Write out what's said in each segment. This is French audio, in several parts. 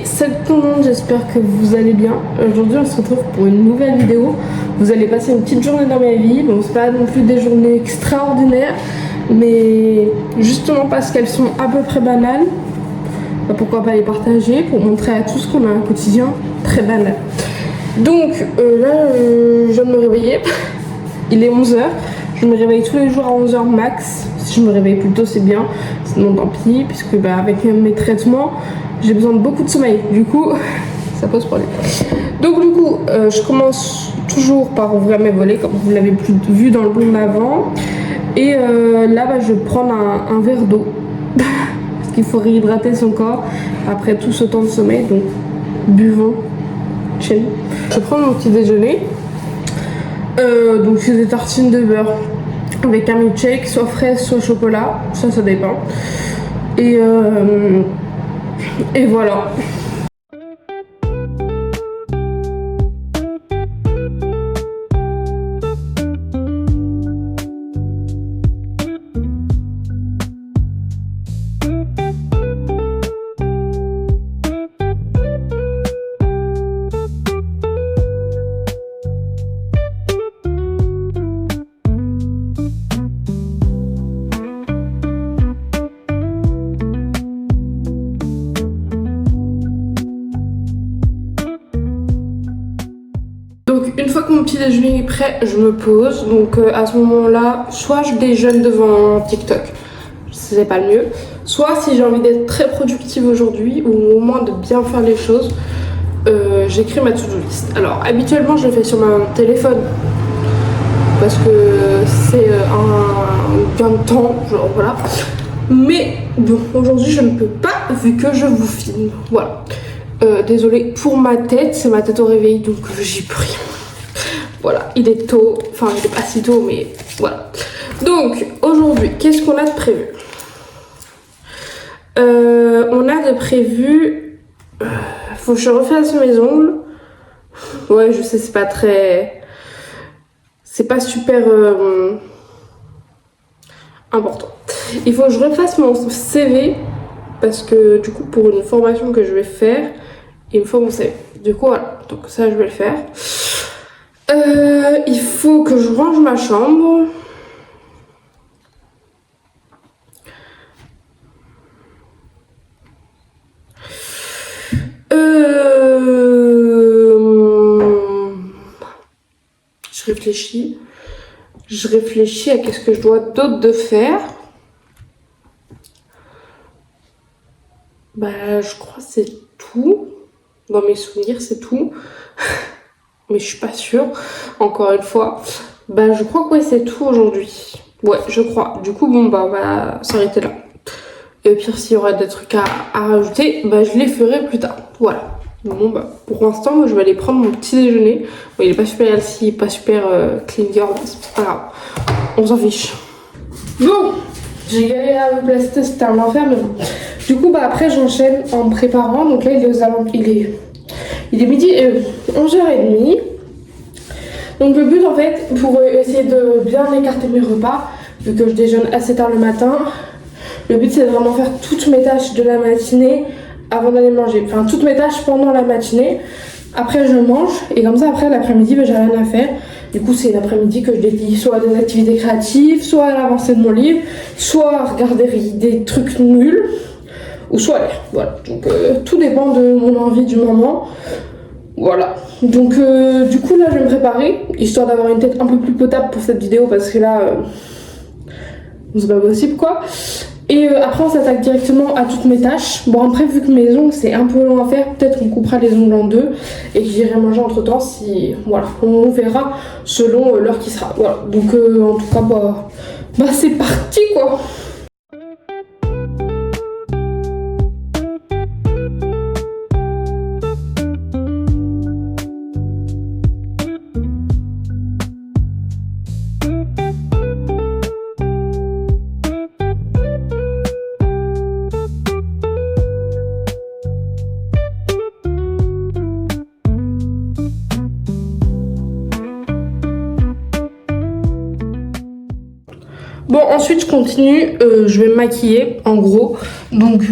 salut tout le monde, j'espère que vous allez bien. Aujourd'hui on se retrouve pour une nouvelle vidéo. Vous allez passer une petite journée dans ma vie. Bon, c'est pas non plus des journées extraordinaires, mais justement parce qu'elles sont à peu près banales, bah pourquoi pas les partager pour montrer à tous qu'on a un quotidien très banal. Donc là je viens de me réveiller, il est 11h. Je me réveille tous les jours à 11h max. Si je me réveille plus tôt c'est bien, sinon tant pis, puisque bah, avec mes traitements j'ai besoin de beaucoup de sommeil, du coup ça pose problème. Donc du coup je commence toujours par ouvrir mes volets comme vous l'avez vu dans le blond d'avant. Et là bah, je vais prendre un verre d'eau parce qu'il faut réhydrater son corps après tout ce temps de sommeil, donc buvons. Je vais prendre mon petit déjeuner. Donc c'est des tartines de beurre avec un milkshake, soit fraise soit chocolat, ça dépend. Et voilà. Donc une fois que mon petit déjeuner est prêt, je me pose. Donc à ce moment-là, soit je déjeune devant TikTok, c'est pas le mieux. Soit si j'ai envie d'être très productive aujourd'hui, ou au moins de bien faire les choses, j'écris ma to-do list. Alors habituellement je le fais sur mon téléphone, parce que c'est un gain de temps, genre voilà. Mais bon, aujourd'hui je ne peux pas, vu que je vous filme, voilà. Désolée pour ma tête, c'est ma tête au réveil, donc j'y peux rien. Voilà, il est tôt, enfin il est pas si tôt, mais voilà. Donc aujourd'hui, qu'est-ce qu'on a de prévu? On a de prévu, faut que je refasse mes ongles. Ouais, je sais, c'est pas très, c'est pas super important. Il faut que je refasse mon CV parce que du coup pour une formation que je vais faire, il me faut mon CV. Du coup voilà, donc ça je vais le faire. Il faut que je range ma chambre. Je réfléchis à qu'est-ce que je dois d'autre de faire. Bah je crois que c'est tout. Dans mes souvenirs c'est tout. Mais je suis pas sûre, encore une fois. Bah je crois que ouais, c'est tout aujourd'hui. Ouais, je crois. Du coup bon bah on va s'arrêter là. Et au pire s'il y aura des trucs à rajouter, bah je les ferai plus tard. Voilà. Bon bah pour l'instant moi je vais aller prendre mon petit déjeuner. Bon, il est pas super healthy, pas super clean girl, c'est pas grave. On s'en fiche. Bon, j'ai galéré à me placer, c'était un enfer mais bon. Du coup bah après j'enchaîne en me préparant. Donc là il est midi 11h30. Donc le but en fait, pour essayer de bien écarter mes repas, vu que je déjeune assez tard le matin, le but c'est de vraiment faire toutes mes tâches de la matinée avant d'aller manger. Enfin toutes mes tâches pendant la matinée. Après je mange et comme ça après l'après-midi j'ai rien à faire. Du coup c'est l'après-midi que je dédie soit à des activités créatives, soit à l'avancée de mon livre, soit à regarder des trucs nuls, ou soit à lire. Voilà, donc tout dépend de mon envie du moment. Voilà, donc du coup là je vais me préparer, histoire d'avoir une tête un peu plus potable pour cette vidéo, parce que là c'est pas possible quoi. Et après on s'attaque directement à toutes mes tâches. Bon après vu que mes ongles c'est un peu long à faire, peut-être qu'on coupera les ongles en deux et que j'irai manger entre temps, si voilà, on verra selon l'heure qui sera. Voilà, donc en tout cas bah c'est parti quoi. Bon, ensuite je continue, je vais me maquiller en gros. Donc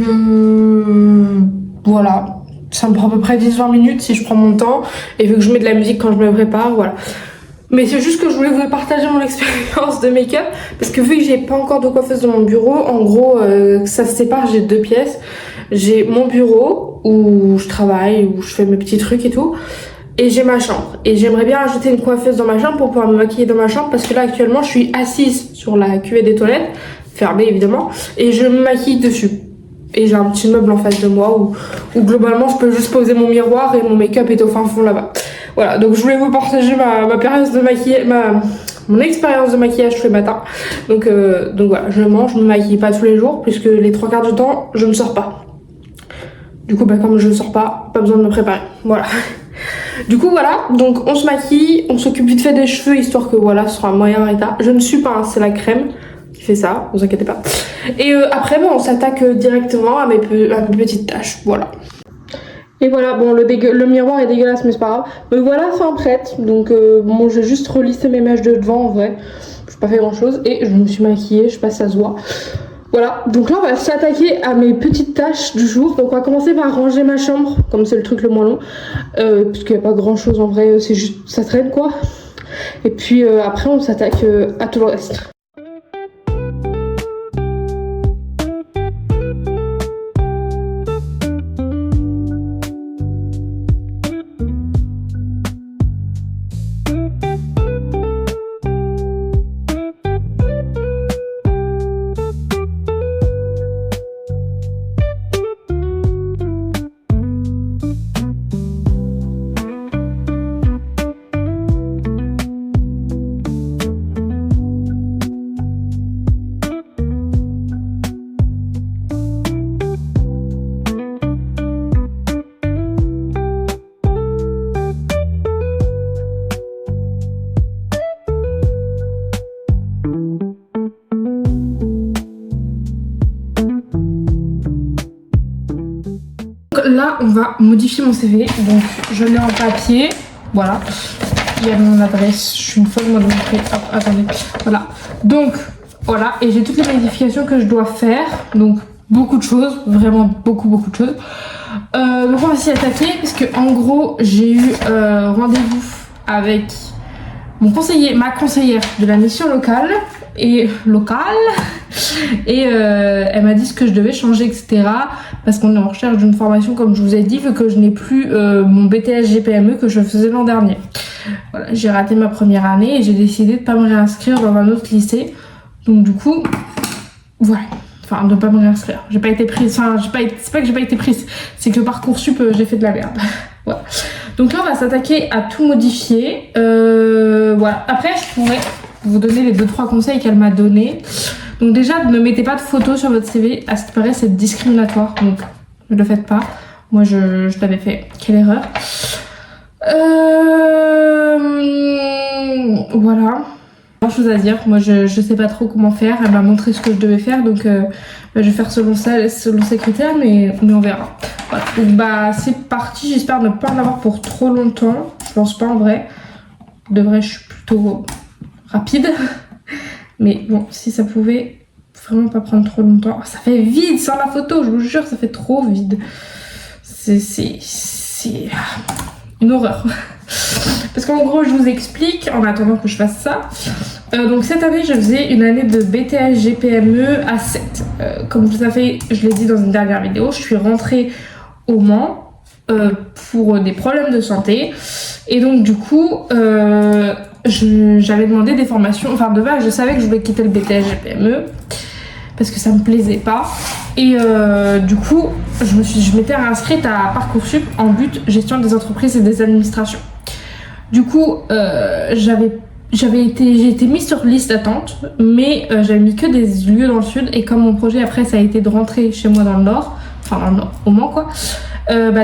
voilà, ça me prend à peu près 10-20 minutes si je prends mon temps et vu que je mets de la musique quand je me prépare, voilà. Mais c'est juste que je voulais vous partager mon expérience de make-up parce que vu que j'ai pas encore de coiffeuse dans mon bureau, en gros ça se sépare, j'ai 2 pièces. J'ai mon bureau où je travaille, où je fais mes petits trucs et tout, et j'ai ma chambre. Et j'aimerais bien ajouter une coiffeuse dans ma chambre pour pouvoir me maquiller dans ma chambre parce que là actuellement je suis assise sur la cuvette des toilettes, fermée évidemment, et je me maquille dessus. Et j'ai un petit meuble en face de moi où globalement je peux juste poser mon miroir et mon make-up est au fin fond là-bas. Voilà, donc je voulais vous partager ma période de maquillage, mon expérience de maquillage tous les matins. Donc voilà, je me maquille pas tous les jours puisque les 3/4 du temps je ne sors pas. Du coup, comme je ne sors pas besoin de me préparer. Voilà. Du coup, voilà. Donc, on se maquille, on s'occupe vite fait des cheveux, histoire que voilà, ce sera un moyen état. Je ne suis pas, hein, c'est la crème qui fait ça, vous inquiétez pas. Et après, on s'attaque directement à mes petites tâches. Voilà. Et voilà, bon, le miroir est dégueulasse, mais c'est pas grave. Mais voilà, fin prête. Donc, bon, j'ai juste relissé mes mèches de devant, en vrai. Je n'ai pas fait grand chose. Et je me suis maquillée, je sais pas si ça se voit. Voilà, donc là on va s'attaquer à mes petites tâches du jour. Donc on va commencer par ranger ma chambre, comme c'est le truc le moins long, parce qu'il n'y a pas grand chose en vrai, c'est juste ça traîne quoi. Et puis après on s'attaque à tout le reste. Là on va modifier mon CV, donc je l'ai en papier, voilà, il y a mon adresse, je suis une folle moi de montrer, hop, attendez, voilà, donc voilà, et j'ai toutes les modifications que je dois faire, donc beaucoup de choses, vraiment beaucoup de choses. Donc on va s'y attaquer, parce que en gros j'ai eu rendez-vous avec mon conseiller, ma conseillère de la mission locale, et elle m'a dit ce que je devais changer, etc. Parce qu'on est en recherche d'une formation, comme je vous ai dit, vu que je n'ai plus mon BTS GPME que je faisais l'an dernier. Voilà, j'ai raté ma première année et j'ai décidé de pas me réinscrire dans un autre lycée. Donc du coup, voilà. Enfin, de pas me réinscrire. J'ai pas été prise, enfin, c'est pas que j'ai pas été prise, c'est que le Parcoursup, j'ai fait de la merde. Voilà. Donc là, on va s'attaquer à tout modifier. Voilà. Après, je pourrais vous donner les 2-3 conseils qu'elle m'a donné. Donc déjà, ne mettez pas de photos sur votre CV. À ce qui paraît, c'est discriminatoire. Donc, ne le faites pas. Moi, je l'avais fait. Quelle erreur. Voilà. Pas chose à dire. Moi, je sais pas trop comment faire. Elle m'a montré ce que je devais faire. Donc, je vais faire selon ses critères. Mais on verra. Voilà. Donc, c'est parti. J'espère ne pas en avoir pour trop longtemps. Je pense pas en vrai. De vrai, je suis plutôt rapide. Mais bon, si ça pouvait vraiment pas prendre trop longtemps. Oh, ça fait vide sans la photo, je vous jure, ça fait trop vide. C'est une horreur. Parce qu'en gros, je vous explique, en attendant que je fasse ça. Donc cette année, je faisais une année de BTS GPME à 7. Comme vous savez, je l'ai dit dans une dernière vidéo, je suis rentrée au Mans pour des problèmes de santé. Et donc du coup, j'avais demandé des formations. Enfin de base, je savais que je voulais quitter le BTS GPME parce que ça me plaisait pas. Et du coup, je m'étais réinscrite à Parcoursup en but gestion des entreprises et des administrations. Du coup, j'ai été mise sur liste d'attente, mais j'avais mis que des lieux dans le sud. Et comme mon projet après, ça a été de rentrer chez moi dans le nord, enfin dans le nord, au Mans quoi.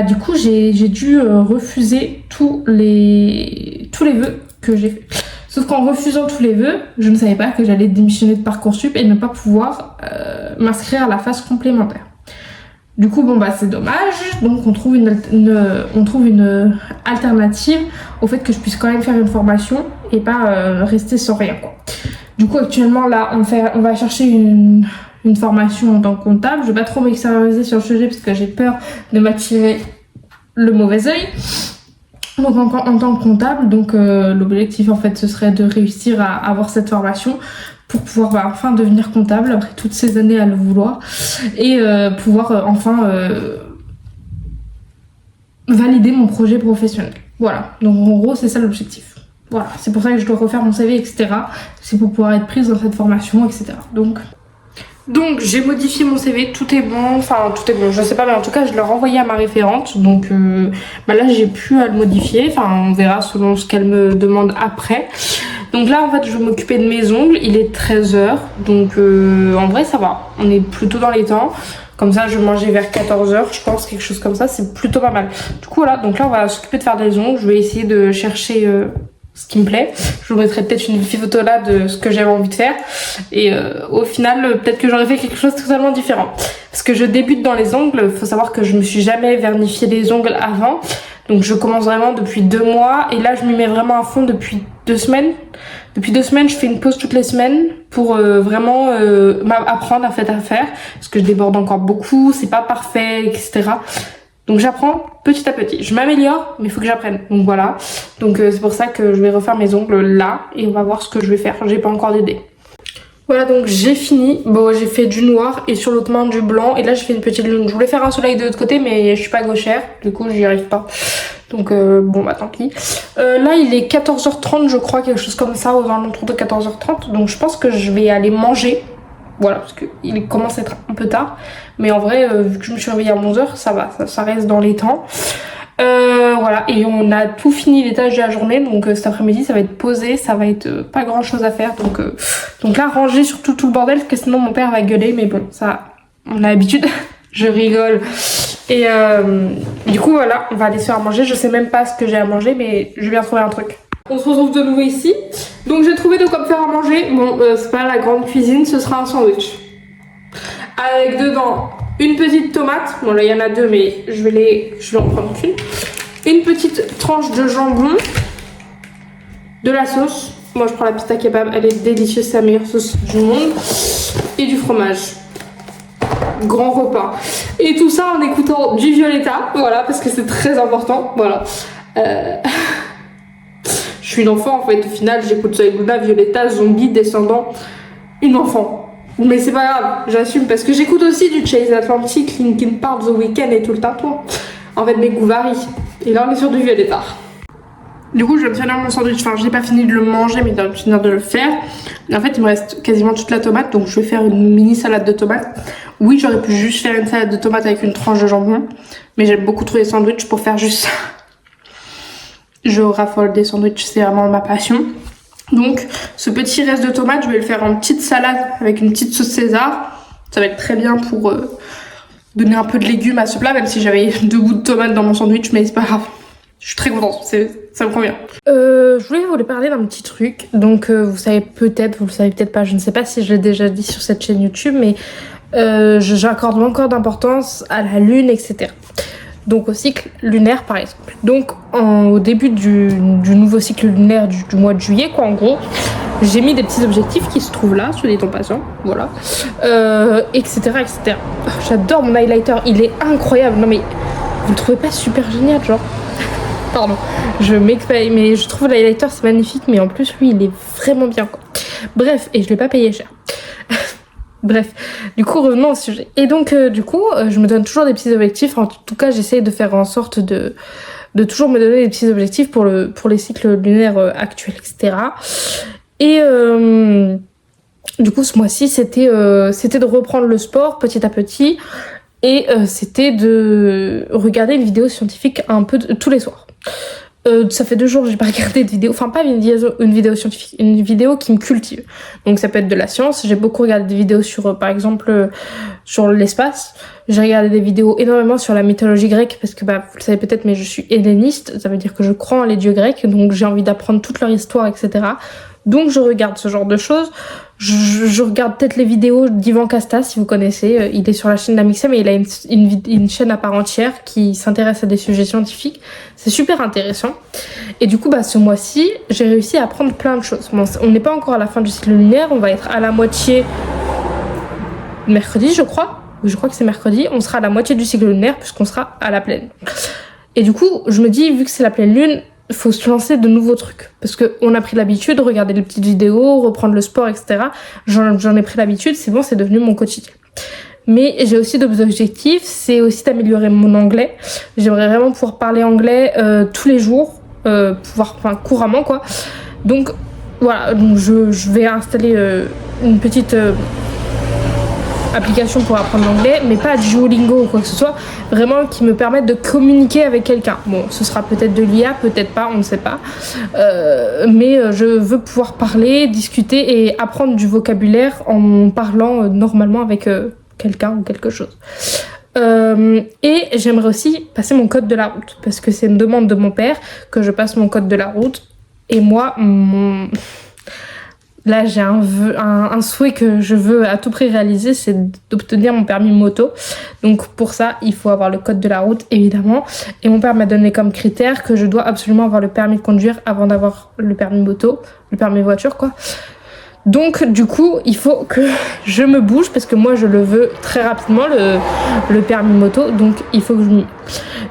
Du coup, j'ai dû refuser tous les vœux que j'ai fait. Sauf qu'en refusant tous les vœux, je ne savais pas que j'allais démissionner de Parcoursup et ne pas pouvoir m'inscrire à la phase complémentaire. Du coup, c'est dommage. Donc, on trouve une alternative au fait que je puisse quand même faire une formation et pas rester sans rien, quoi. Du coup, actuellement, là, on va chercher une formation en tant que comptable. Je vais pas trop m'extérioriser sur le sujet parce que j'ai peur de m'attirer le mauvais œil. Donc en tant que comptable, donc l'objectif en fait ce serait de réussir à avoir cette formation pour pouvoir enfin devenir comptable après toutes ces années à le vouloir et pouvoir enfin valider mon projet professionnel. Voilà, donc en gros c'est ça l'objectif. Voilà, c'est pour ça que je dois refaire mon CV, etc. C'est pour pouvoir être prise dans cette formation, etc. Donc j'ai modifié mon CV, tout est bon, enfin tout est bon, je sais pas, mais en tout cas je l'ai renvoyé à ma référente, donc là j'ai plus à le modifier, enfin on verra selon ce qu'elle me demande après. Donc là en fait je vais m'occuper de mes ongles, il est 13h, donc en vrai ça va, on est plutôt dans les temps. Comme ça je vais manger vers 14h je pense, quelque chose comme ça, c'est plutôt pas mal. Du coup voilà, donc là on va s'occuper de faire des ongles, je vais essayer de chercher ce qui me plaît. Je vous mettrai peut-être une photo là de ce que j'avais envie de faire. Et au final, peut-être que j'aurais fait quelque chose de totalement différent. Parce que je débute dans les ongles. Faut savoir que je me suis jamais vernifié les ongles avant. Donc je commence vraiment depuis 2 mois. Et là, je m'y mets vraiment à fond depuis 2 semaines. Depuis 2 semaines, je fais une pause toutes les semaines pour vraiment apprendre à faire. Parce que je déborde encore beaucoup. C'est pas parfait, etc. Donc j'apprends petit à petit. Je m'améliore, mais il faut que j'apprenne. Donc voilà. Donc c'est pour ça que je vais refaire mes ongles là et on va voir ce que je vais faire. J'ai pas encore d'idée. Voilà, donc j'ai fini. Bon, j'ai fait du noir et sur l'autre main du blanc. Et là, j'ai fait une petite lune. Je voulais faire un soleil de l'autre côté, mais je suis pas gauchère. Du coup, j'y arrive pas. Donc bon, bah tant pis. Là, il est 14h30, je crois, quelque chose comme ça, aux alentours de 14h30. Donc je pense que je vais aller manger. Voilà, parce qu'il commence à être un peu tard. Mais en vrai, vu que je me suis réveillée à 11h, ça va, ça reste dans les temps. Voilà, et on a tout fini les tâches de la journée. Donc cet après-midi, ça va être posé, ça va être pas grand-chose à faire. Donc là, ranger surtout tout le bordel, parce que sinon mon père va gueuler. Mais bon, ça, on a l'habitude. Je rigole. Et du coup, voilà, on va aller se faire manger. Je sais même pas ce que j'ai à manger, mais je vais bien trouver un truc. On se retrouve de nouveau ici. Donc j'ai trouvé de quoi me faire à manger. Bon, c'est pas la grande cuisine, ce sera un sandwich. Avec dedans une petite tomate. Bon là il y en a 2 mais je vais en prendre qu'une. Une petite tranche de jambon. De la sauce. Moi je prends la pita kebab, elle est délicieuse, c'est la meilleure sauce du monde. Et du fromage. Grand repas. Et tout ça en écoutant du Violetta. Voilà, parce que c'est très important. Voilà. Je suis une enfant en fait, au final j'écoute Soy Luna, Violetta, Zombie, Descendant, une enfant. Mais c'est pas grave, j'assume parce que j'écoute aussi du Chase Atlantic, Linkin Park, The Weeknd et tout le tintouin. En fait mes goûts varient. Et là on est sur du Violetta. Du coup je viens de finir mon sandwich, enfin je n'ai pas fini de le manger mais je viens de finir de le faire. Et en fait il me reste quasiment toute la tomate donc je vais faire une mini salade de tomates. Oui j'aurais pu juste faire une salade de tomates avec une tranche de jambon. Mais j'aime beaucoup trouver les sandwichs pour faire juste ça. Je raffole des sandwichs, c'est vraiment ma passion. Donc ce petit reste de tomates, je vais le faire en petite salade avec une petite sauce César. Ça va être très bien pour donner un peu de légumes à ce plat, même si j'avais 2 bouts de tomates dans mon sandwich, mais c'est pas grave. Je suis très contente, ça me convient. Je voulais vous parler d'un petit truc. Donc vous le savez peut-être pas, je ne sais pas si je l'ai déjà dit sur cette chaîne YouTube, mais j'accorde encore d'importance à la lune, etc. Donc au cycle lunaire par exemple. Donc au début du nouveau cycle lunaire du mois de juillet quoi en gros, j'ai mis des petits objectifs qui se trouvent là, sur des temps passants, voilà, etc. J'adore mon highlighter, il est incroyable. Non mais vous le trouvez pas super génial genre? Pardon, je m'exprime, mais je trouve l'highlighter c'est magnifique, mais en plus lui il est vraiment bien quoi. Bref, et je l'ai pas payé cher. Bref, du coup revenons au sujet. Et donc du coup je me donne toujours des petits objectifs. En tout cas j'essaye de faire en sorte de toujours me donner des petits objectifs pour les cycles lunaires actuels, etc. Et du coup ce mois-ci c'était de reprendre le sport petit à petit. Et c'était de regarder une vidéo scientifique un peu tous les soirs. Ça fait 2 jours que j'ai pas regardé de vidéo, enfin pas une vidéo scientifique, une vidéo qui me cultive. Donc ça peut être de la science, j'ai beaucoup regardé des vidéos sur par exemple sur l'espace. J'ai regardé des vidéos énormément sur la mythologie grecque parce que vous le savez peut-être mais je suis helléniste, ça veut dire que je crois en les dieux grecs, donc j'ai envie d'apprendre toute leur histoire, etc. Donc je regarde ce genre de choses. Je regarde peut-être les vidéos d'Ivan Casta, si vous connaissez. Il est sur la chaîne d'Amixem et il a une chaîne à part entière qui s'intéresse à des sujets scientifiques. C'est super intéressant. Et du coup, ce mois-ci, j'ai réussi à apprendre plein de choses. Bon, on n'est pas encore à la fin du cycle lunaire. On va être à la moitié mercredi, je crois. Oui, je crois que c'est mercredi. On sera à la moitié du cycle lunaire puisqu'on sera à la pleine. Et du coup, je me dis, vu que c'est la pleine lune, il faut se lancer de nouveaux trucs. Parce qu'on a pris l'habitude de regarder des petites vidéos, reprendre le sport, etc. J'en ai pris l'habitude, c'est bon, c'est devenu mon quotidien. Mais j'ai aussi d'autres objectifs, c'est aussi d'améliorer mon anglais. J'aimerais vraiment pouvoir parler anglais tous les jours, couramment quoi. Donc voilà, donc je vais installer une petite application pour apprendre l'anglais, mais pas Duolingo ou quoi que ce soit, vraiment qui me permette de communiquer avec quelqu'un. Bon, ce sera peut-être de l'IA, peut-être pas, on ne sait pas. Mais je veux pouvoir parler, discuter et apprendre du vocabulaire en parlant normalement avec quelqu'un ou quelque chose. Et j'aimerais aussi passer mon code de la route, parce que c'est une demande de mon père que je passe mon code de la route. Et moi, là j'ai un souhait que je veux à tout prix réaliser, c'est d'obtenir mon permis moto. Donc pour ça, il faut avoir le code de la route, évidemment. Et mon père m'a donné comme critère que je dois absolument avoir le permis de conduire avant d'avoir le permis moto, le permis voiture quoi. Donc du coup, il faut que je me bouge parce que moi je le veux très rapidement le permis moto, donc il faut que je m'y...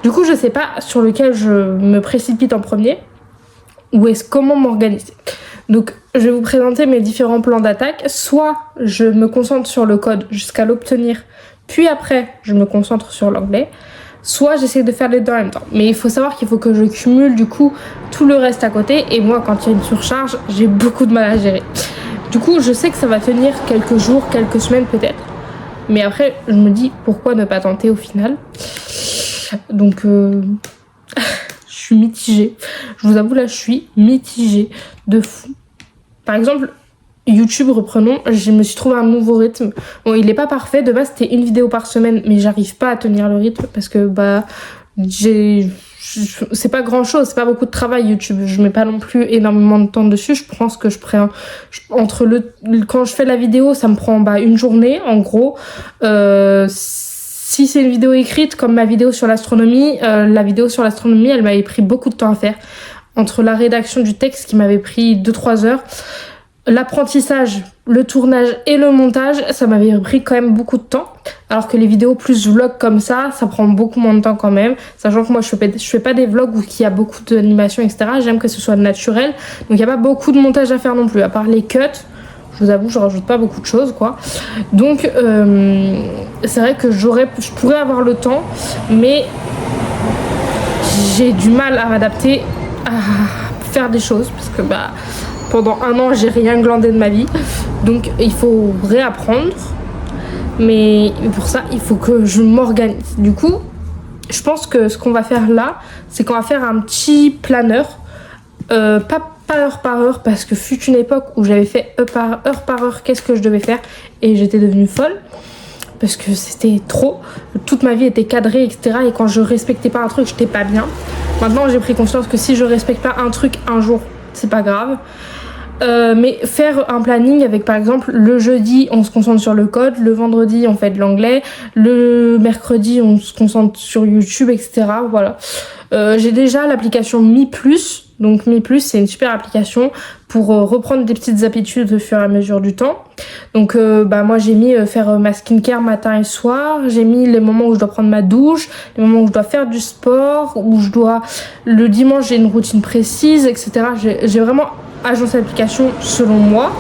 Du coup, je sais pas sur lequel je me précipite en premier ou comment m'organiser. Donc je vais vous présenter mes différents plans d'attaque. Soit je me concentre sur le code jusqu'à l'obtenir, puis après je me concentre sur l'anglais. Soit j'essaie de faire les deux en même temps. Mais il faut savoir qu'il faut que je cumule du coup tout le reste à côté. Et moi, quand il y a une surcharge, j'ai beaucoup de mal à gérer. Du coup, je sais que ça va tenir quelques jours, quelques semaines peut-être. Mais après, je me dis, pourquoi ne pas tenter au final? Donc, je suis mitigée. Je vous avoue, là, je suis mitigée de fou. Par exemple, YouTube, reprenons, je me suis trouvé un nouveau rythme. Bon, il est pas parfait. De base, c'était une vidéo par semaine, mais j'arrive pas à tenir le rythme parce que, c'est pas grand chose, c'est pas beaucoup de travail YouTube, je mets pas non plus énormément de temps dessus. Je pense que quand je fais la vidéo, ça me prend une journée en gros. Si c'est une vidéo écrite comme ma vidéo sur l'astronomie, la vidéo sur l'astronomie elle m'avait pris beaucoup de temps à faire, entre la rédaction du texte qui m'avait pris 2-3 heures, l'apprentissage, le tournage et le montage, ça m'avait pris quand même beaucoup de temps. Alors que les vidéos plus vlog comme ça prend beaucoup moins de temps quand même. Sachant que moi je fais pas des vlogs où il y a beaucoup d'animation, etc. J'aime que ce soit naturel. Donc il n'y a pas beaucoup de montage à faire non plus. À part les cuts, je vous avoue, je rajoute pas beaucoup de choses quoi. Donc c'est vrai que je pourrais avoir le temps, mais j'ai du mal à m'adapter à faire des choses parce que pendant 1 an, j'ai rien glandé de ma vie. Donc, il faut réapprendre. Mais pour ça, il faut que je m'organise. Du coup, je pense que ce qu'on va faire là, c'est qu'on va faire un petit planeur. Pas heure par heure, parce que fut une époque où j'avais fait heure par heure qu'est-ce que je devais faire. Et j'étais devenue folle. Parce que c'était trop. Toute ma vie était cadrée, etc. Et quand je respectais pas un truc, j'étais pas bien. Maintenant, j'ai pris conscience que si je respecte pas un truc un jour, c'est pas grave. Mais faire un planning avec par exemple le jeudi on se concentre sur le code, le vendredi on fait de l'anglais, le mercredi on se concentre sur YouTube, etc. Voilà. J'ai déjà l'application Mi Plus. Donc Mi Plus c'est une super application pour reprendre des petites habitudes au fur et à mesure du temps. Donc moi j'ai mis faire ma skincare matin et soir, j'ai mis les moments où je dois prendre ma douche, les moments où je dois faire du sport, où le dimanche j'ai une routine précise, etc. J'ai vraiment agencé l'application selon moi.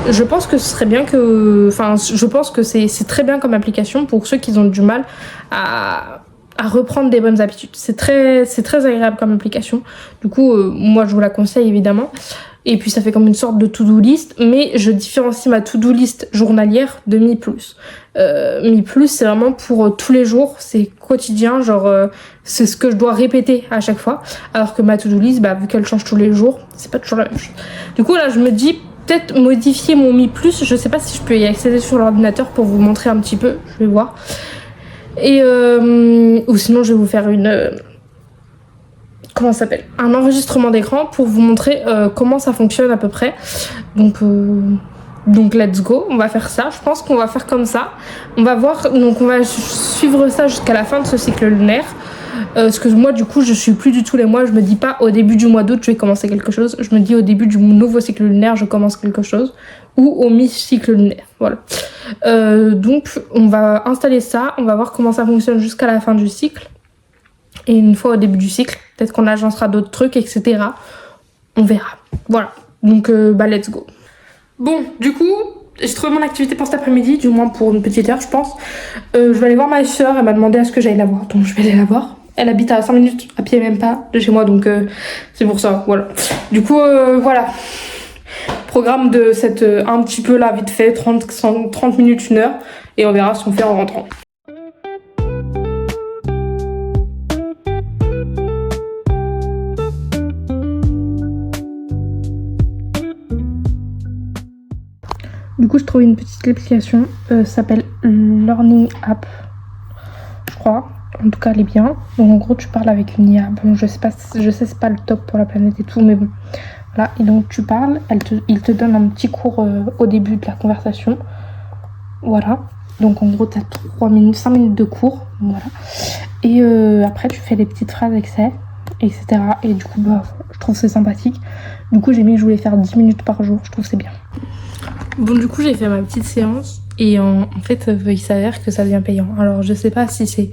Je pense que ce serait bien je pense que c'est très bien comme application pour ceux qui ont du mal à reprendre des bonnes habitudes. C'est très agréable comme application. Du coup, moi je vous la conseille évidemment. Et puis ça fait comme une sorte de to-do list, mais je différencie ma to-do list journalière de Mi Plus. Mi Plus c'est vraiment pour tous les jours, c'est quotidien, c'est ce que je dois répéter à chaque fois. Alors que ma to-do list, vu qu'elle change tous les jours, c'est pas toujours la même chose. Du coup là je me dis peut-être modifier mon Mi Plus, je sais pas si je peux y accéder sur l'ordinateur pour vous montrer un petit peu, je vais voir. Et ou sinon je vais vous faire un enregistrement d'écran pour vous montrer comment ça fonctionne à peu près. Donc let's go, on va faire ça. Je pense qu'on va faire comme ça. On va voir, donc on va suivre ça jusqu'à la fin de ce cycle lunaire. Parce que moi du coup je suis plus du tout les mois. Je me dis pas au début du mois d'août je vais commencer quelque chose. Je me dis au début du nouveau cycle lunaire je commence quelque chose. Ou au mi-cycle lunaire, voilà. Donc on va installer ça, on va voir comment ça fonctionne jusqu'à la fin du cycle. Et une fois au début du cycle, peut-être qu'on agencera d'autres trucs, etc. On verra. Voilà. Donc, let's go. Bon, du coup, j'ai trouvé mon activité pour cet après-midi, du moins pour une petite heure, je pense. Je vais aller voir ma soeur, elle m'a demandé à ce que j'aille la voir, donc je vais aller la voir. Elle habite à 5 minutes à pied, même pas, de chez moi, donc c'est pour ça, voilà. Du coup, voilà. Programme de cette un petit peu là, vite fait, 30 minutes, 1 heure, et on verra ce qu'on fait en rentrant. Du coup, je trouve une petite application, ça s'appelle Learning App, je crois. En tout cas, elle est bien. Donc, en gros, tu parles avec une IA. Bon, je sais c'est pas le top pour la planète et tout, mais bon. Voilà, et donc tu parles, il te donne un petit cours au début de la conversation. Voilà. Donc, en gros, tu as 5 minutes de cours. Voilà. Et après, tu fais des petites phrases etc. Et du coup, je trouve c'est sympathique. Du coup, j'ai mis que je voulais faire 10 minutes par jour. Je trouve c'est bien. Bon, du coup, j'ai fait ma petite séance et en fait, il s'avère que ça devient payant. Alors, je sais pas si c'est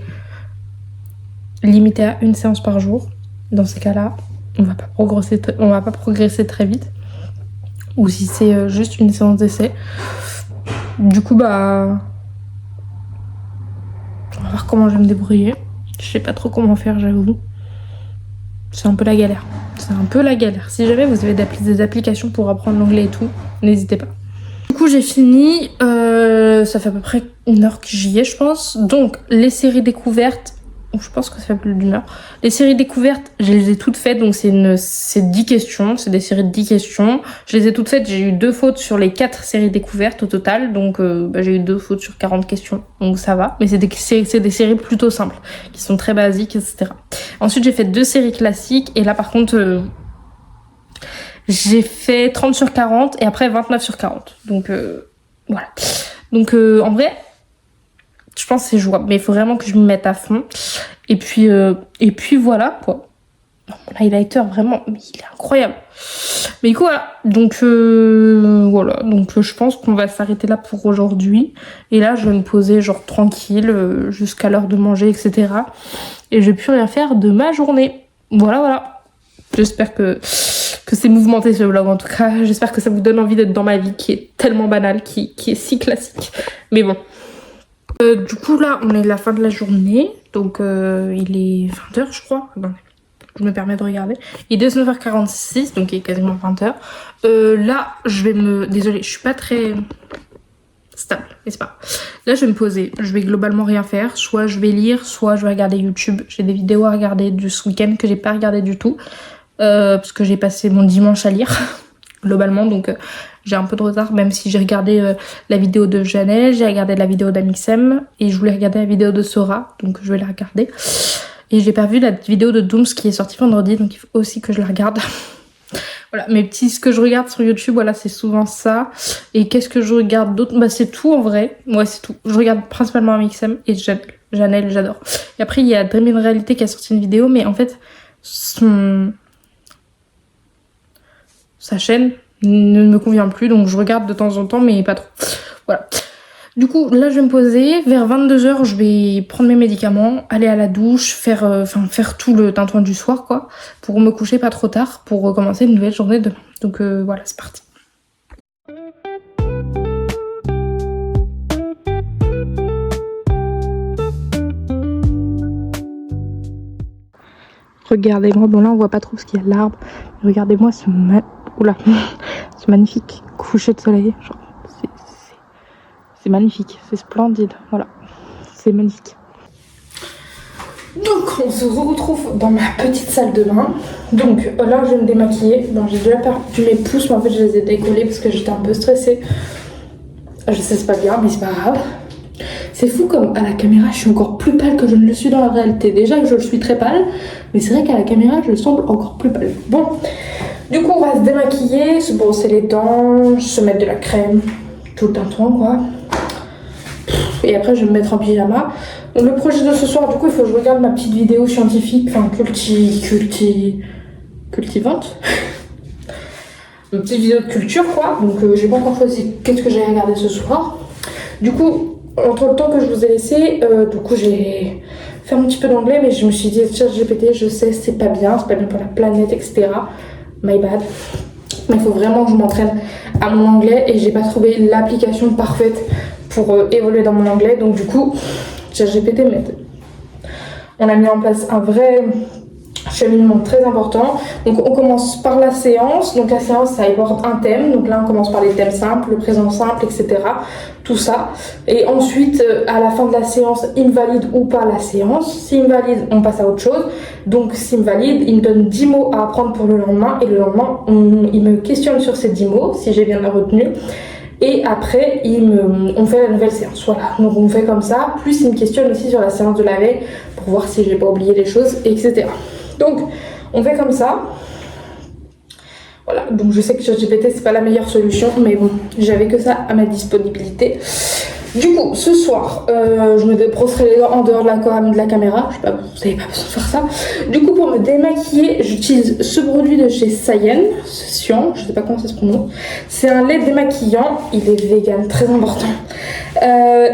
limité à une séance par jour. Dans ces cas-là, on va pas progresser très vite. Ou si c'est juste une séance d'essai. Du coup, on va voir comment je vais me débrouiller. Je sais pas trop comment faire, j'avoue. C'est un peu la galère. Si jamais vous avez des applications pour apprendre l'anglais et tout, n'hésitez pas. Du coup, j'ai fini. Ça fait à peu près 1 heure que j'y ai, je pense. Donc, les séries découvertes, je pense que ça fait plus d'1 heure. Les séries découvertes, je les ai toutes faites. Donc, c'est 10 questions. C'est des séries de 10 questions. Je les ai toutes faites. J'ai eu 2 fautes sur les 4 séries découvertes au total. Donc, j'ai eu 2 fautes sur 40 questions. Donc, ça va. Mais c'est des séries plutôt simples, qui sont très basiques, etc. Ensuite, j'ai fait 2 séries classiques. Et là, par contre... j'ai fait 30 sur 40 et après 29 sur 40. Donc, voilà. Donc, en vrai, je pense que c'est jouable. Mais il faut vraiment que je me mette à fond. Et puis voilà, quoi. Mon highlighter, vraiment, il est incroyable. Mais du coup, voilà. Donc, voilà. Donc, je pense qu'on va s'arrêter là pour aujourd'hui. Et là, je vais me poser, genre, tranquille, jusqu'à l'heure de manger, etc. Et je vais plus rien faire de ma journée. Voilà. J'espère que c'est mouvementé ce vlog en tout cas. J'espère que ça vous donne envie d'être dans ma vie qui est tellement banale, qui est si classique. Mais bon. Du coup là, on est à la fin de la journée. Donc il est 20h je crois. Non, je me permets de regarder. Il est 19h46, donc il est quasiment 20h. Là, je vais me... Désolée, je suis pas très stable, n'est-ce pas? Là, je vais me poser. Je vais globalement rien faire. Soit je vais lire, soit je vais regarder YouTube. J'ai des vidéos à regarder de ce week-end que j'ai pas regardé du tout. Parce que j'ai passé mon dimanche à lire globalement, donc j'ai un peu de retard, même si j'ai regardé la vidéo de Janelle, j'ai regardé la vidéo d'Amixem et je voulais regarder la vidéo de Sora, donc je vais la regarder. Et j'ai pas vu la vidéo de Dooms qui est sortie vendredi, donc il faut aussi que je la regarde. Voilà, ce que je regarde sur YouTube, voilà, c'est souvent ça. Et qu'est-ce que je regarde d'autre? C'est tout en vrai. Ouais, c'est tout. Je regarde principalement Amixem et Janelle, j'adore. Et après, il y a Dream in Reality qui a sorti une vidéo, mais en fait, sa chaîne ne me convient plus, donc je regarde de temps en temps, mais pas trop. Voilà. Du coup, là, je vais me poser. Vers 22h, je vais prendre mes médicaments, aller à la douche, faire tout le tintouin du soir, quoi, pour me coucher pas trop tard, pour recommencer une nouvelle journée demain. Donc voilà, c'est parti. Regardez-moi, bon là on voit pas trop parce qu'il y a l'arbre. Regardez-moi ce magnifique coucher de soleil. C'est magnifique, c'est splendide. Voilà, c'est magnifique. Donc on se retrouve dans ma petite salle de bain. Donc là je vais me démaquiller. Bon, j'ai déjà perdu mes pouces, mais en fait je les ai décollés parce que j'étais un peu stressée. Je sais c'est pas bien, mais c'est pas grave. C'est fou comme à la caméra je suis encore plus pâle que je ne le suis dans la réalité. Déjà que je suis très pâle, mais c'est vrai qu'à la caméra je semble encore plus pâle. Bon, du coup on va se démaquiller, se brosser les dents, se mettre de la crème, tout le tintouin quoi. Et après je vais me mettre en pyjama. Donc le projet de ce soir, du coup il faut que je regarde ma petite vidéo scientifique, enfin cultivante. Une petite vidéo de culture quoi. Donc j'ai pas encore choisi qu'est-ce que j'ai regardé ce soir. Du coup, entre le temps que je vous ai laissé, du coup j'ai faire un petit peu d'anglais, mais je me suis dit, ChatGPT, je sais, c'est pas bien pour la planète, etc. My bad. Mais il faut vraiment que je m'entraîne à mon anglais et j'ai pas trouvé l'application parfaite pour évoluer dans mon anglais. Donc du coup, ChatGPT m'aide. On a mis en place un vrai cheminement très important. Donc on commence par la séance. Donc la séance, ça aborde un thème. Donc là, on commence par les thèmes simples, le présent simple, etc. Tout ça. Et ensuite, à la fin de la séance, il me valide ou pas la séance. S'il me valide, on passe à autre chose. Donc s'il me valide, il me donne 10 mots à apprendre pour le lendemain. Et le lendemain, il me questionne sur ces 10 mots, si j'ai bien retenu. Et après, on fait la nouvelle séance. Voilà, donc on fait comme ça. Plus il me questionne aussi sur la séance de la veille pour voir si j'ai pas oublié les choses, etc. Donc, on fait comme ça. Voilà, donc je sais que ChatGPT c'est pas la meilleure solution, mais bon, j'avais que ça à ma disponibilité. Du coup, ce soir, je me brosserai les dents en dehors de la caméra. Je sais pas, vous n'avez pas besoin de faire ça. Du coup, pour me démaquiller, j'utilise ce produit de chez Sayen, Sion, je sais pas comment ça se prononce. C'est un lait démaquillant, il est vegan, très important.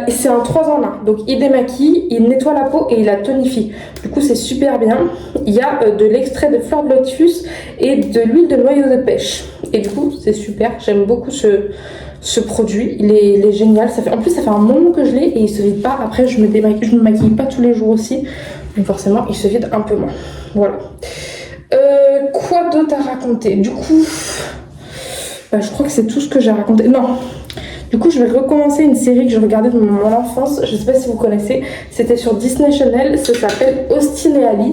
C'est un 3 en 1, donc il démaquille, il nettoie la peau et il la tonifie. Du coup, c'est super bien. Il y a de l'extrait de fleur de lotus et de l'huile de noyau de pêche. Et du coup, c'est super, j'aime beaucoup ce produit, il est génial. En plus, ça fait un moment que je l'ai et il se vide pas. Après, je me maquille pas tous les jours aussi, donc forcément, il se vide un peu moins. Voilà. Quoi d'autre à raconter? Du coup, je crois que c'est tout ce que j'ai raconté. Non. Du coup, je vais recommencer une série que je regardais de mon enfance. Je sais pas si vous connaissez. C'était sur Disney Channel. Ça s'appelle Austin et Ali.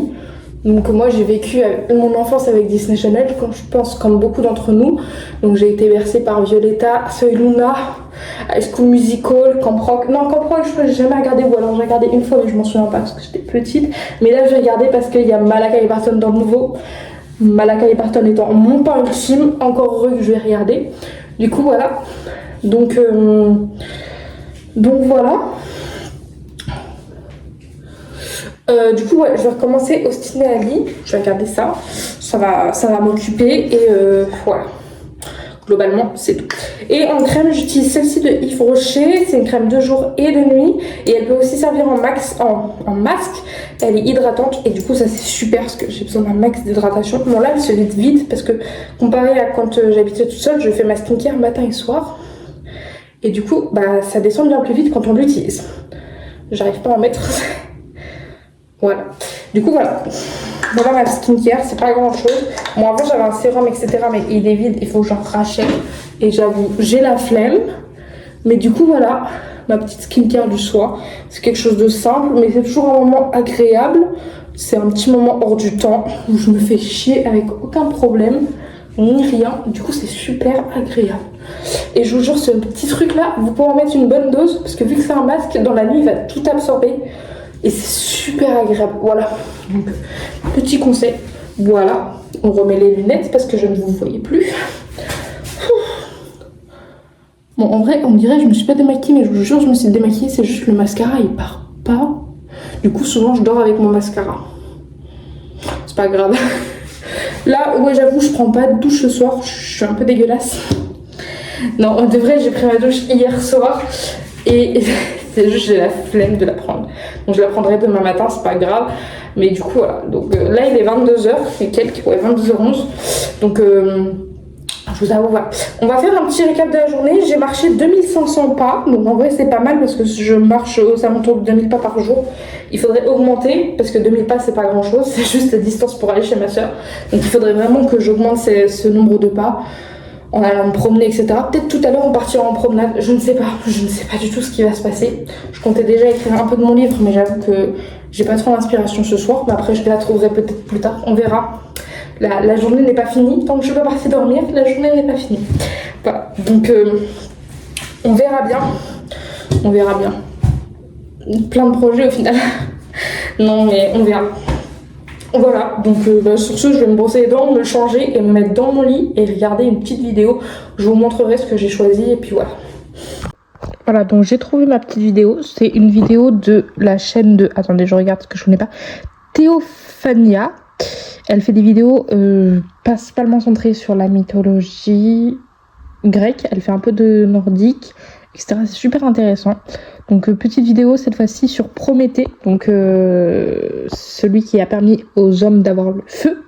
Donc moi j'ai vécu mon enfance avec Disney Channel, je pense comme beaucoup d'entre nous. Donc j'ai été bercée par Violetta, Soy Luna, High School Musical, Camp Rock. Non, Camp Rock je crois que j'ai jamais regardé, ou alors j'ai regardé une fois mais je m'en souviens pas parce que j'étais petite. Mais là j'ai regardé parce qu'il y a Malakai Barton dans le nouveau. Malakai Barton étant mon pain ultime, encore heureux que je vais regarder. Du coup voilà. Donc voilà. Du coup, ouais, je vais recommencer Austin et Ali. Je vais regarder ça. Ça va m'occuper. Et voilà. Globalement, c'est tout. Et en crème, j'utilise celle-ci de Yves Rocher. C'est une crème de jour et de nuit. Et elle peut aussi servir en masque. Elle est hydratante. Et du coup, ça, c'est super parce que j'ai besoin d'un max d'hydratation. Bon, là, elle se vide vite parce que comparé à quand j'habitais toute seule, je fais ma skincare matin et soir. Et du coup, ça descend bien plus vite quand on l'utilise. J'arrive pas à en mettre. Voilà. Du coup, voilà. Voilà ma skincare, c'est pas grand chose. Bon, avant j'avais un sérum, etc. Mais il est vide, il faut que j'en rachète. Et j'avoue, j'ai la flemme. Mais du coup, voilà. Ma petite skincare du soir. C'est quelque chose de simple, mais c'est toujours un moment agréable. C'est un petit moment hors du temps où je me fais chier avec aucun problème, ni rien. Du coup, c'est super agréable. Et je vous jure, ce petit truc là, vous pouvez en mettre une bonne dose. Parce que vu que c'est un masque, dans la nuit, il va tout absorber. Et c'est super agréable, voilà. Donc, petit conseil, voilà. On remet les lunettes parce que je ne vous voyais plus. Bon, en vrai, on dirait que je me suis pas démaquillée, mais je vous jure, je me suis démaquillée. C'est juste que le mascara, il part pas. Du coup, souvent, je dors avec mon mascara. C'est pas grave. Là, ouais, j'avoue, je prends pas de douche ce soir. Je suis un peu dégueulasse. Non, de vrai, j'ai pris ma douche hier soir. Et c'est juste j'ai la flemme de la prendre. Donc je la prendrai demain matin, c'est pas grave. Mais du coup voilà. Donc là il est 22h et quelques, ouais 22h11. Donc je vous avoue voilà. On va faire un petit récap de la journée. J'ai marché 2500 pas. Donc en vrai c'est pas mal parce que je marche aux alentours de 2000 pas par jour. Il faudrait augmenter parce que 2000 pas c'est pas grand chose. C'est juste la distance pour aller chez ma soeur. Donc il faudrait vraiment que j'augmente ce nombre de pas. En allant me promener, etc. Peut-être tout à l'heure on partira en promenade, je ne sais pas du tout ce qui va se passer. Je comptais déjà écrire un peu de mon livre, mais j'avoue que j'ai pas trop d'inspiration ce soir, mais après je la trouverai peut-être plus tard, on verra. La journée n'est pas finie, tant que je peux partir dormir, la journée n'est pas finie. Voilà, donc on verra bien, Plein de projets au final. Non mais on verra. Voilà, donc sur ce, je vais me brosser les dents, me changer et me mettre dans mon lit et regarder une petite vidéo. Je vous montrerai ce que j'ai choisi et puis voilà. Voilà, donc j'ai trouvé ma petite vidéo. C'est une vidéo de la chaîne de... Attendez, je regarde ce que je connais pas. Théophania. Elle fait des vidéos principalement centrées sur la mythologie grecque. Elle fait un peu de nordique, etc. C'est super intéressant. Donc petite vidéo cette fois-ci sur Prométhée, donc celui qui a permis aux hommes d'avoir le feu.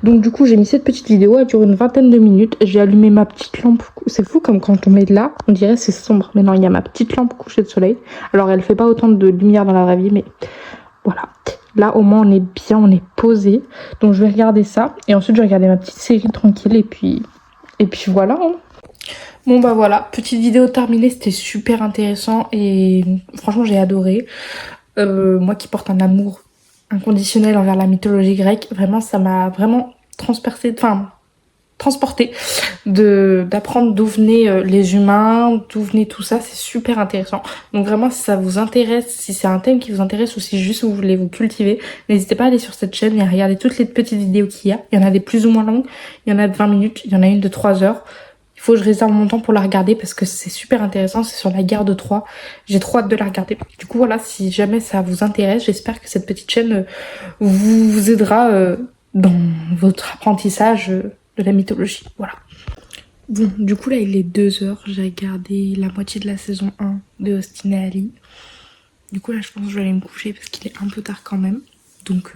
Donc du coup j'ai mis cette petite vidéo, elle dure une vingtaine de minutes. J'ai allumé ma petite lampe, c'est fou comme quand on met de là, on dirait c'est sombre. Mais non, il y a ma petite lampe couchée de soleil. Alors elle fait pas autant de lumière dans la vraie vie, mais voilà. Là au moins on est bien, on est posé. Donc je vais regarder ça et ensuite je vais regarder ma petite série tranquille et puis voilà. Hein. Bon bah voilà, petite vidéo terminée, c'était super intéressant et franchement j'ai adoré. Moi qui porte un amour inconditionnel envers la mythologie grecque, vraiment ça m'a vraiment transporté d'apprendre d'où venaient les humains, d'où venait tout ça, c'est super intéressant. Donc vraiment si ça vous intéresse, si c'est un thème qui vous intéresse ou si juste vous voulez vous cultiver, n'hésitez pas à aller sur cette chaîne et à regarder toutes les petites vidéos qu'il y a. Il y en a des plus ou moins longues, il y en a de 20 minutes, il y en a une de 3 heures. Il faut que je réserve mon temps pour la regarder parce que c'est super intéressant, c'est sur la guerre de Troie. J'ai trop hâte de la regarder. Du coup voilà, si jamais ça vous intéresse, j'espère que cette petite chaîne vous aidera dans votre apprentissage de la mythologie. Voilà. Bon, du coup là il est 2h, j'ai regardé la moitié de la saison 1 de Austin et Ali. Du coup là je pense que je vais aller me coucher parce qu'il est un peu tard quand même. Donc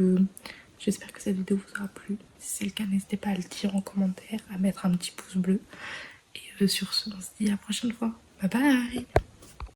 j'espère que cette vidéo vous aura plu. Si c'est le cas, n'hésitez pas à le dire en commentaire, à mettre un petit pouce bleu. Et sur ce, on se dit à la prochaine fois. Bye bye!